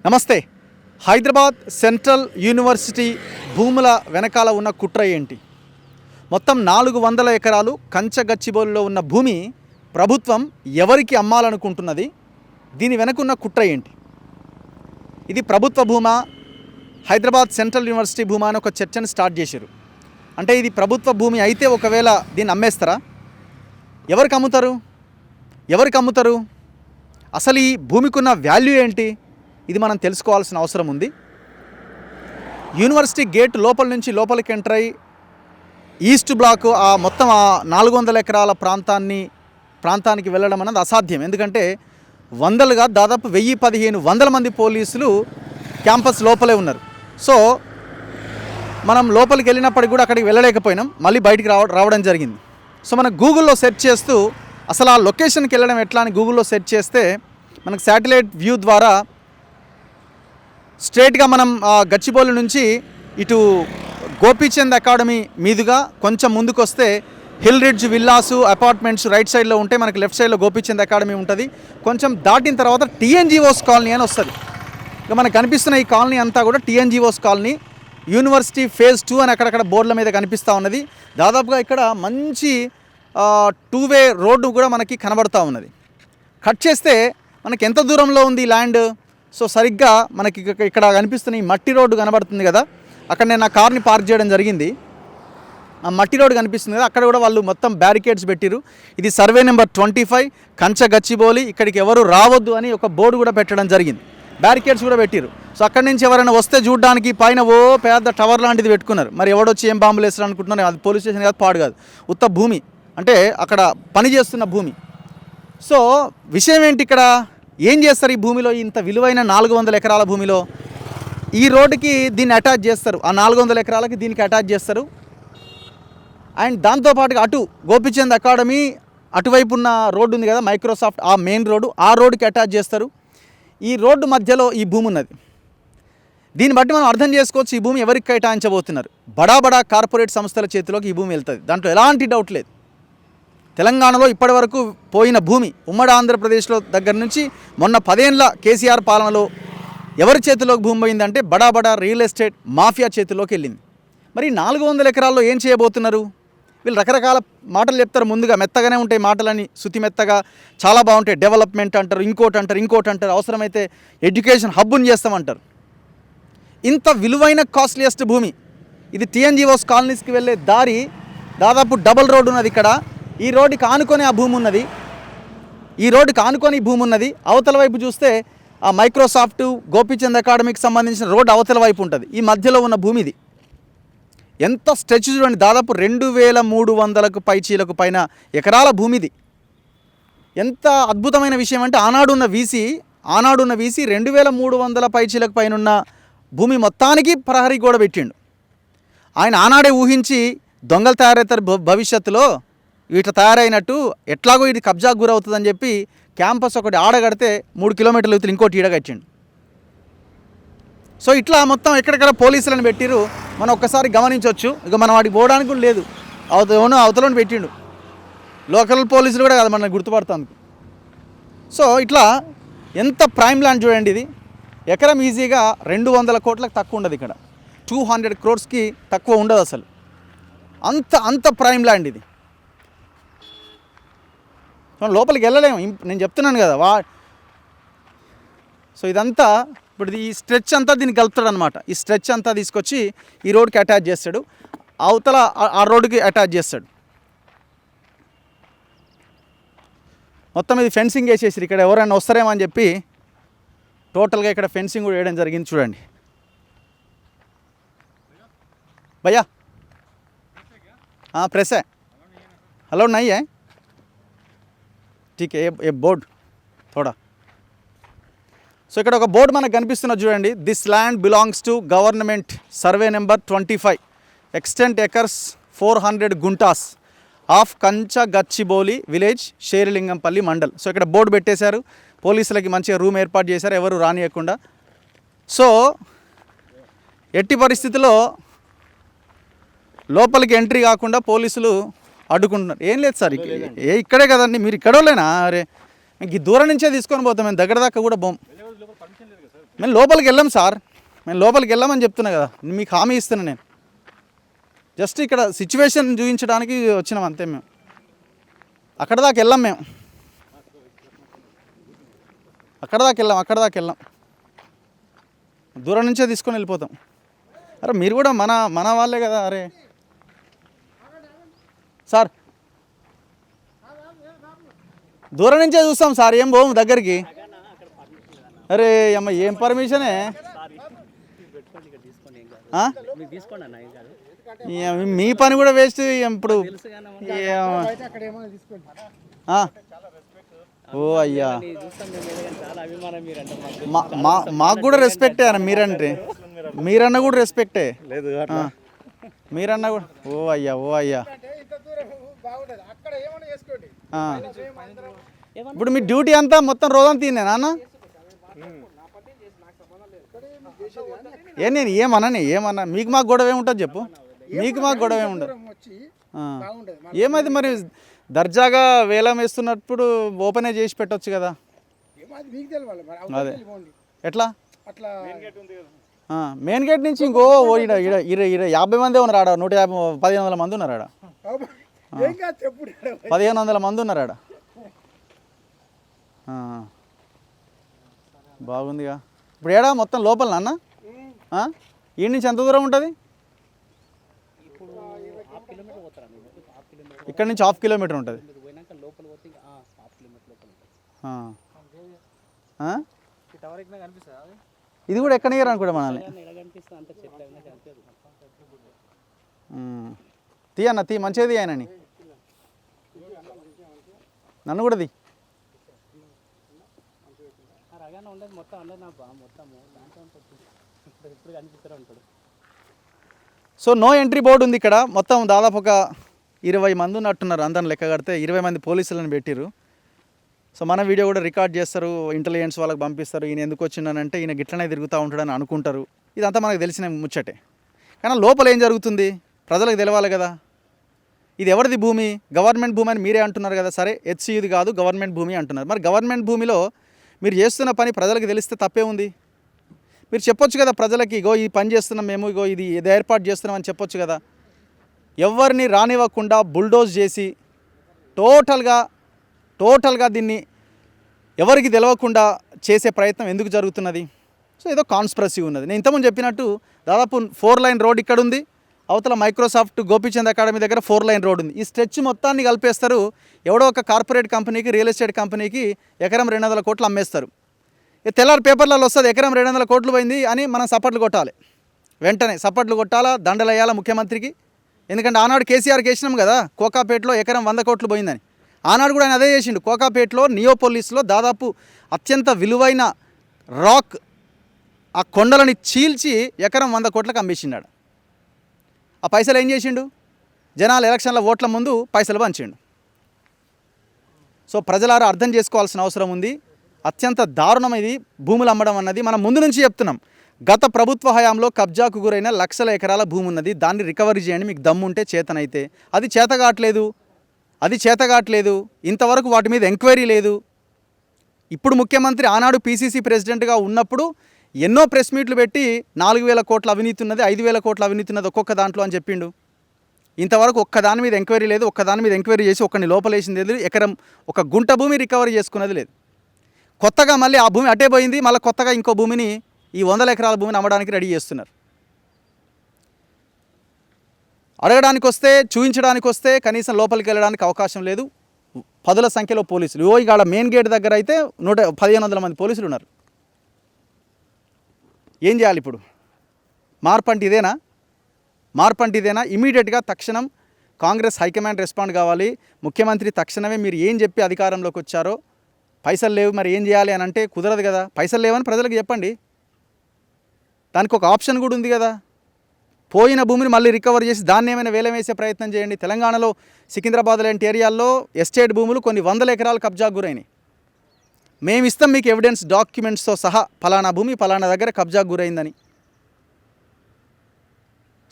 నమస్తే. Hyderabad central university భూముల వెనకాల ఉన్న కుట్ర ఏంటి? మొత్తం 400 ఎకరాలు కంచగచ్చిబౌలిలో ఉన్న భూమి ప్రభుత్వం ఎవరికి అమ్మాలనుకుంటున్నది? దీని వెనకున్న కుట్ర ఏంటి? ఇది ప్రభుత్వ భూమా, హైదరాబాద్ సెంట్రల్ యూనివర్సిటీ భూమా అని ఒక చర్చను స్టార్ట్ చేశారు. అంటే ఇది ప్రభుత్వ భూమి అయితే ఒకవేళ దీన్ని అమ్మేస్తారా? ఎవరికి అమ్ముతారు? అసలు ఈ భూమికి ఉన్న వాల్యూ ఏంటి? ఇది మనం తెలుసుకోవాల్సిన అవసరం ఉంది. యూనివర్సిటీ గేట్ లోపల నుంచి లోపలికి ఎంటర్ అయ్యి ఈస్ట్ బ్లాక్ మొత్తం 400 ఎకరాల ప్రాంతానికి వెళ్ళడం అనేది అసాధ్యం. ఎందుకంటే వందలుగా దాదాపు 1000-1500 మంది పోలీసులు క్యాంపస్ లోపలే ఉన్నారు. సో మనం లోపలికి వెళ్ళినప్పటికి కూడా అక్కడికి వెళ్ళలేకపోయినాం, మళ్ళీ బయటికి రావడం జరిగింది. సో మనం గూగుల్లో సెర్చ్ చేస్తూ అసలు ఆ లొకేషన్కి వెళ్ళడం ఎట్లా అని గూగుల్లో సెర్చ్ చేస్తే మనకు శాటిలైట్ వ్యూ ద్వారా స్ట్రేట్గా మనం గచ్చిబౌలి నుంచి ఇటు గోపీచంద్ అకాడమీ మీదుగా కొంచెం ముందుకు వస్తే hill ridge villas apartments right సైడ్లో ఉంటే మనకి లెఫ్ట్ సైడ్లో గోపీచంద్ అకాడమీ ఉంటుంది. కొంచెం దాటిన తర్వాత టీఎన్జిఓస్ కాలనీ అని వస్తుంది. ఇక మనకు కనిపిస్తున్న ఈ కాలనీ అంతా కూడా టీఎన్జిఓస్ కాలనీ. యూనివర్సిటీ ఫేజ్ 2 అని అక్కడక్కడ బోర్డుల మీద కనిపిస్తూ ఉన్నది. దాదాపుగా ఇక్కడ మంచి 2-వే రోడ్డు కూడా మనకి కనబడుతూ ఉన్నది. కట్ చేస్తే మనకి ఎంత దూరంలో ఉంది ల్యాండ్? సో సరిగ్గా మనకి ఇక్కడ కనిపిస్తున్న ఈ మట్టి రోడ్డు కనబడుతుంది కదా, అక్కడ నేను నా కార్ని పార్క్ చేయడం జరిగింది. ఆ మట్టి రోడ్డు కనిపిస్తుంది కదా, అక్కడ కూడా వాళ్ళు మొత్తం బ్యారికేడ్స్ పెట్టిరు. ఇది సర్వే నెంబర్ 25 కంచగచ్చిబౌలి, ఇక్కడికి ఎవరు రావద్దు అని ఒక బోర్డు కూడా పెట్టడం జరిగింది. బ్యారికేడ్స్ కూడా పెట్టిరు. సో అక్కడి నుంచి ఎవరైనా వస్తే చూడడానికి పైన పెద్ద టవర్ లాంటిది పెట్టుకున్నారు. మరి ఎవడొచ్చి ఏం బాంబులు వేస్తారు అనుకుంటున్నారు? అది పోలీస్ స్టేషన్ కాదు, పాడు కాదు, ఉత్త భూమి, అంటే అక్కడ పని చేస్తున్న భూమి. సో విషయం ఏంటి ఇక్కడ? ఏం చేస్తారు ఈ భూమిలో? ఇంత విలువైన 400 ఎకరాల భూమిలో ఈ రోడ్డుకి దీన్ని అటాచ్ చేస్తారు. ఆ 400 ఎకరాలకి దీనికి అటాచ్ చేస్తారు. అండ్ దాంతోపాటుగా అటు గోపీచంద్ అకాడమీ అటువైపు ఉన్న రోడ్డు ఉంది కదా, మైక్రోసాఫ్ట్, ఆ మెయిన్ రోడ్డు, ఆ రోడ్డుకి అటాచ్ చేస్తారు. ఈ రోడ్డు మధ్యలో ఈ భూమి ఉన్నది. దీన్ని బట్టి మనం అర్థం చేసుకోవచ్చు ఈ భూమి ఎవరికి కేటాయించబోతున్నారు. బడా కార్పొరేట్ సంస్థల చేతిలోకి ఈ భూమి వెళ్తుంది, దాంట్లో ఎలాంటి డౌట్ లేదు. తెలంగాణలో ఇప్పటి వరకు పోయిన భూమి ఉమ్మడి ఆంధ్రప్రదేశ్లో దగ్గర నుంచి మొన్న 10 ఏళ్ల కేసీఆర్ పాలనలో ఎవరి చేతిలోకి భూమి పోయిందంటే బడా రియల్ ఎస్టేట్ మాఫియా చేతిలోకి వెళ్ళింది. మరి 400 ఎకరాల్లో ఏం చేయబోతున్నారు వీళ్ళు? రకరకాల మాటలు చెప్తారు. ముందుగా మెత్తగానే ఉంటాయి మాటలని, శుతి మెత్తగా చాలా బాగుంటాయి. డెవలప్మెంట్ అంటారు, ఇంకోటి అంటారు, అవసరమైతే ఎడ్యుకేషన్ హబ్ని చేస్తామంటారు. ఇంత విలువైన కాస్ట్లీయెస్ట్ భూమి ఇది. టీఎన్జిఓస్ కాలనీస్కి వెళ్ళే దారి దాదాపు డబల్ రోడ్డు ఉన్నది. ఇక్కడ ఈ రోడ్డుకి ఆనుకొని ఆ భూమి ఉన్నది, ఈ రోడ్డుకి ఆనుకొని భూమి ఉన్నది. అవతల వైపు చూస్తే ఆ మైక్రోసాఫ్ట్ గోపీచంద్ అకాడమీకి సంబంధించిన రోడ్డు అవతల వైపు ఉంటుంది. ఈ మధ్యలో ఉన్న భూమి ఇది. ఎంత స్ట్రెచ్ చూడండి, దాదాపు 2300కు పైన ఎకరాల భూమిది. ఎంత అద్భుతమైన విషయం అంటే ఆనాడున్న వీసీ 2300 పైనున్న భూమి మొత్తానికి ప్రహరీ గోడ పెట్టిండు. ఆయన ఆనాడే ఊహించి దొంగలు తయారవుతారు భవిష్యత్తులో, వీటి తయారైనట్టు ఎట్లాగో ఇది కబ్జాకు గురవుతుందని చెప్పి క్యాంపస్ ఒకటి ఆడగడితే 3 కిలోమీటర్ల యూతులు ఇంకోటి ఈడగట్టిండు. సో ఇట్లా మొత్తం ఎక్కడెక్కడ పోలీసులను పెట్టిరు మనం ఒక్కసారి గమనించవచ్చు. ఇక మనం వాడికి పోవడానికి కూడా లేదు, అవతలని పెట్టిండు. లోకల్ పోలీసులు కూడా కదా మనకు గుర్తుపడుతుంది. సో ఇట్లా ఎంత ప్రైమ్ ల్యాండ్ చూడండి. ఇది ఎకరం ఈజీగా 200 కోట్లకు తక్కువ ఉండదు. ఇక్కడ 200 crores తక్కువ ఉండదు అసలు. అంత ప్రైమ్ ల్యాండ్ ఇది. లోపలికి వెళ్ళలేము, నేను చెప్తున్నాను కదా. సో ఇదంతా ఇప్పుడు ఈ స్ట్రెచ్ అంతా దీనికి కలుపుతాడు అనమాట. ఈ స్ట్రెచ్ అంతా తీసుకొచ్చి ఈ రోడ్కి అటాచ్ చేస్తాడు, అవతల ఆ రోడ్డుకి అటాచ్ చేస్తాడు. మొత్తం ఇది ఫెన్సింగ్ వేసేసారు. ఇక్కడ ఎవరైనా వస్తారేమో అని చెప్పి టోటల్గా ఇక్కడ ఫెన్సింగ్ కూడా వేయడం జరిగింది. చూడండి భయ్యా, प्रेस है, अलाउड नहीं है, ठीक है. ये बोर्ड थोड़ा. సో ఇక్కడ ఒక బోర్డు మనకు కనిపిస్తున్నది చూడండి. This land belongs to government, survey number 25, extent acres 400 guntas of Kanchagachibowli village, Serilingampally mandal. So ఇక్కడ బోర్డు పెట్టేశారు. పోలీసులకి మంచిగా రూమ్ ఏర్పాటు చేశారు ఎవరు రానియకుండా. సో ఎట్టి పరిస్థితిలో లోపలికి ఎంట్రీ కాకుండా పోలీసులు అడ్డుకుంటున్నారు. ఏం లేదు సార్, ఇక్కడే కదండి, మీరు ఇక్కడోలేనా? అరే మీకు దూరం నుంచే తీసుకొని పోతాం, మేము దగ్గర దాకా కూడా బొమ్మ మేము లోపలికి వెళ్ళాం సార్, మేము లోపలికి వెళ్ళామని చెప్తున్నా కదా, మీకు హామీ ఇస్తున్నా నేను. జస్ట్ ఇక్కడ సిచ్యువేషన్ చూపించడానికి వచ్చినాం అంతే. మేము అక్కడ దాకా వెళ్ళాం, మేము అక్కడ దాకా వెళ్ళాం, దూరం నుంచే తీసుకొని వెళ్ళిపోతాం. అరే మీరు కూడా మన వాళ్ళే కదా. అరే సార్ దూరం నుంచే చూస్తాం సార్, ఏం పోము దగ్గరికి. అరే అమ్మ ఏం పర్మిషనే, మీ పని కూడా వేస్ట్ ఇప్పుడు. ఓ అయ్యా, మాకు కూడా రెస్పెక్టే అన్న, మీరన్న కూడా రెస్పెక్టే, మీరన్న కూడా. ఓ అయ్యా ఇప్పుడు మీ డ్యూటీ అంతా మొత్తం రోజంతా తినేనా అన్న? నేను ఏమన్నా మీకు మాకు గొడవ ఏముంటుంది చెప్పు, మీకు మాకు గొడవ ఏముండదు. ఏమైంది మరి, దర్జాగా వేలం వేస్తున్నప్పుడు ఓపెనే చేసి పెట్టవచ్చు కదా. అదే ఎట్లా మెయిన్ గేట్ నుంచి ఇంకో 50 మంది ఉన్నారు ఆడ, 150-1500 మంది ఉన్నారు ఆడ, 1500 మంది ఉన్నారు ఆడ. బాగుందిగా. ఇప్పుడు ఏడా మొత్తం లోపల అన్న, ఈ నుంచి ఎంత దూరం ఉంటుంది? ఇక్కడ నుంచి 1/2 కిలోమీటర్ ఉంటుంది. ఇది కూడా ఎక్కడికి అనుకుంటా మనల్ని. తీయన్న తీ, మంచిగా తీ ఆయనని, నన్ను కూడా తీ. సో నో ఎంట్రీ బోర్డు ఉంది ఇక్కడ. మొత్తం దాదాపు ఒక 20 మంది ఉన్నట్టున్నారు, అందరిని లెక్క కడితే 20 మంది పోలీసులను పెట్టిరు. సో మన వీడియో కూడా రికార్డ్ చేస్తారు, ఇంటెలిజెన్స్ వాళ్ళకి పంపిస్తారు. ఈయన ఎందుకు వచ్చిందనంటే ఈయన గిట్లనే తిరుగుతూ ఉంటాడని అనుకుంటారు. ఇదంతా మనకు తెలిసిన ముచ్చటే. కానీ లోపల ఏం జరుగుతుంది ప్రజలకు తెలవాలి కదా. ఇది ఎవరిది భూమి? గవర్నమెంట్ భూమి అని మీరే అంటున్నారు కదా. సరే హెచ్సియుది కాదు, గవర్నమెంట్ భూమి అంటున్నారు. మరి గవర్నమెంట్ భూమిలో మీరు చేస్తున్న పని ప్రజలకు తెలిస్తే తప్పే ఉంది. మీరు చెప్పొచ్చు కదా ప్రజలకి, ఇగో ఈ పని చేస్తున్నాం మేము, ఇగో ఇది ఏర్పాటు చేస్తున్నాం అని చెప్పొచ్చు కదా. ఎవరిని రానివ్వకుండా బుల్డోజ్ చేసి టోటల్గా దీన్ని ఎవరికి తెలవకుండా చేసే ప్రయత్నం ఎందుకు జరుగుతున్నది? సో ఏదో కాన్స్పిరసీ ఉన్నది. నేను ఇంతకుముందు చెప్పినట్టు దాదాపు 4 లైన్ రోడ్ ఇక్కడ ఉంది, అవతల మైక్రోసాఫ్ట్ గోపీచంద్ అకాడమీ దగ్గర 4 లైన్ రోడ్ ఉంది. ఈ స్ట్రెచ్ మొత్తాన్ని కలిపేస్తారు. ఎవడో ఒక కార్పొరేట్ కంపెనీకి, రియల్ ఎస్టేట్ కంపెనీకి ఎకరం 200 కోట్లు అమ్మేస్తారు. తెల్లారి పేపర్లలో వస్తుంది ఎకరం 200 కోట్లు పోయింది అని మనం సపోర్ట్లు కొట్టాలి, వెంటనే సపోర్ట్లు కొట్టాలా, దండలు వేయాలా ముఖ్యమంత్రికి. ఎందుకంటే ఆనాడు కేసీఆర్కి వేసినాం కదా, కోకాపేటలో ఎకరం 100 కోట్లు పోయిందని. ఆనాడు కూడా ఆయన అదే చేసిండు. కోకాపేటలో నియోపోలిస్లో దాదాపు అత్యంత విలువైన రాక్, ఆ కొండలని చీల్చి ఎకరం 100 కోట్లకు అమ్మేసినాడు. ఆ పైసలు ఏం చేసిండు? జనాలు ఎలక్షన్ల ఓట్ల ముందు పైసలు పంచిండు. సో ప్రజలారా అర్థం చేసుకోవాల్సిన అవసరం ఉంది. అత్యంత దారుణం ఇది భూములు అమ్మడం అన్నది. మనం ముందు నుంచి చెప్తున్నాం, గత ప్రభుత్వ హయాంలో కబ్జాకు గురైన లక్షల ఎకరాల భూమి ఉన్నది, దాన్ని రికవరీ చేయండి మీకు దమ్ముంటే, చేతనైతే. అది చేతగాట్లేదు. ఇంతవరకు వాటి మీద ఎంక్వైరీ లేదు. ఇప్పుడు ముఖ్యమంత్రి ఆనాడు పీసీసీ ప్రెసిడెంట్గా ఉన్నప్పుడు ఎన్నో ప్రెస్ మీట్లు పెట్టి 4000 కోట్ల అవినీతి ఉన్నది, 5000 కోట్ల అవినీతి ఉన్నది ఒక్కొక్క దాంట్లో అని చెప్పిండు. ఇంతవరకు ఒక్క దాని మీద ఎంక్వైరీ లేదు. ఒక్క దాని మీద ఎంక్వైరీ చేసి ఒక్కడిని లోపలేసింది లేదు. ఎకరం ఒక గుంట భూమి రికవరీ చేసుకున్నది లేదు. కొత్తగా మళ్ళీ ఆ భూమి అటే పోయింది, మళ్ళీ కొత్తగా ఇంకో భూమిని, ఈ 100 ఎకరాల భూమిని అమ్మడానికి రెడీ చేస్తున్నారు. అడగడానికి వస్తే, చూపించడానికి వస్తే కనీసం లోపలికి వెళ్ళడానికి అవకాశం లేదు. 10ల సంఖ్యలో పోలీసులు. ఇవాళ మెయిన్ గేట్ దగ్గర అయితే 1500 మంది పోలీసులు ఉన్నారు. ఏం చేయాలి ఇప్పుడు? మార్పు అంటే ఇదేనా? ఇమీడియట్గా తక్షణం కాంగ్రెస్ హైకమాండ్ రెస్పాండ్ కావాలి. ముఖ్యమంత్రి తక్షణమే మీరు ఏం చెప్పి అధికారంలోకి వచ్చారో, పైసలు లేవు మరి ఏం చేయాలి అని అంటే కుదరదు కదా. పైసలు లేవని ప్రజలకు చెప్పండి, దానికి ఒక ఆప్షన్ కూడా ఉంది కదా. పోయిన భూమిని మళ్ళీ రికవర్ చేసి దాన్ని ఏమైనా వేలం వేసే ప్రయత్నం చేయండి. తెలంగాణలో సికింద్రాబాద్ లాంటి ఏరియాల్లో ఎస్టేట్ భూములు కొన్ని 100 ఎకరాలు కబ్జాకు గురైనాయి. మేము ఇస్తాం మీకు ఎవిడెన్స్, డాక్యుమెంట్స్తో సహా, ఫలానా భూమి ఫలానా దగ్గర కబ్జాకు గురైందని.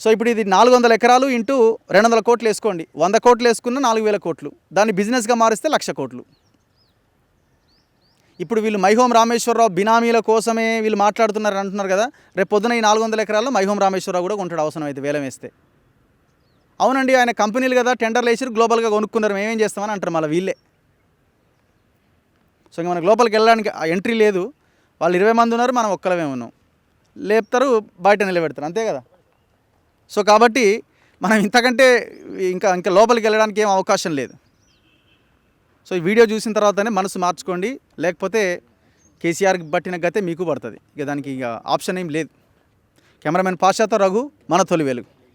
సో ఇప్పుడు ఇది 400 ఎకరాలు ఇంటూ 200 కోట్లు వేసుకోండి, 100 కోట్లు వేసుకున్న 4000 కోట్లు, దాన్ని బిజినెస్గా మారిస్తే 1,00,000 కోట్లు. ఇప్పుడు వీళ్ళు మైహోం రామేశ్వరరావు బినామీల కోసమే వీళ్ళు మాట్లాడుతున్నారు అంటున్నారు కదా, రేపు పొద్దున ఈ 400 ఎకరాల్లో మైహోం రామేశ్వరరావు కూడా కొంటాడు అవసరం అయితే వేలం వేస్తే. అవునండి ఆయన కంపెనీలు కదా టెండర్లు వేసి గ్లోబల్గా కొనుక్కున్నారు, మేమేం చేస్తామని అంటారు మళ్ళీ వీళ్ళే. సో ఇంక మనకు లోపలికి వెళ్ళడానికి ఎంట్రీ లేదు, వాళ్ళు 20 మంది ఉన్నారు, మనం ఒక్కలమే ఉన్నాం, లేపుతారు బయట నిలబెడతారు, అంతే కదా. సో కాబట్టి మనం ఇంతకంటే ఇంకా లోపలికి వెళ్ళడానికి ఏం అవకాశం లేదు. సో ఈ వీడియో చూసిన తర్వాతనే మనసు మార్చుకోండి, లేకపోతే కేసీఆర్కి పట్టిన గతే మీకు పడుతుంది. ఇక దానికి ఇక ఆప్షన్ ఏం లేదు. కెమెరామెన్ పాషాతో రఘు, మన తొలి వెలుగు.